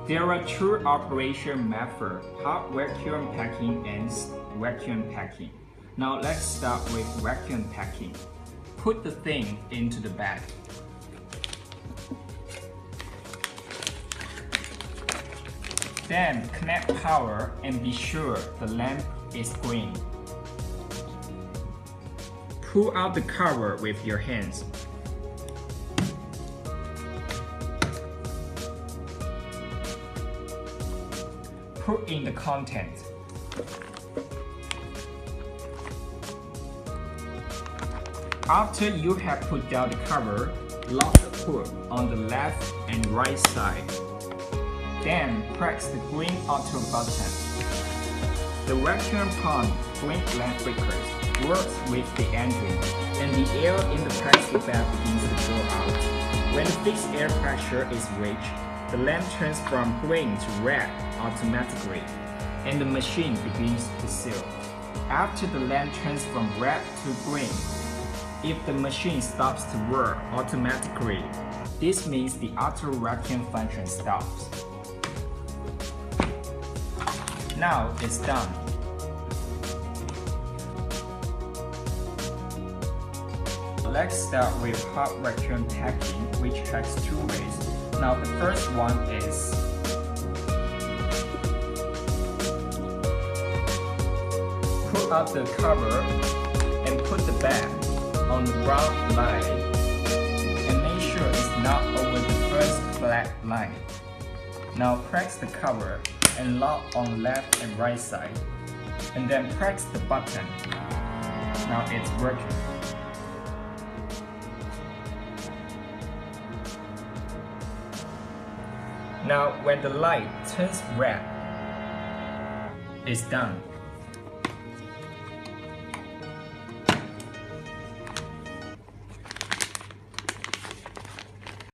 There are two operation methods, hot vacuum packing and vacuum packing. Now let's start with vacuum packing. Put the thing into the bag. Then connect power and be sure the lamp is green. Pull out the cover with your hands. Put in the content. After you have put down the cover, lock the hood on the left and right side. Then press the green auto button. The vacuum pump green lamp flickers works with the engine, and the air in the plastic bag begins to blow out. When the fixed air pressure is reached, the lamp turns from green to red automatically, and the machine begins to seal. After the lamp turns from red to green, if the machine stops to work automatically, this means the auto vacuum function stops. Now it's done. Let's start with hot vacuum packing, which has two ways. Now the first one is pull out the cover and put the bag on the brown line and make sure it's not over the first black line. Now press the cover and lock on left and right side, and then press the button. Now it's working. Now when the light turns red, it's done.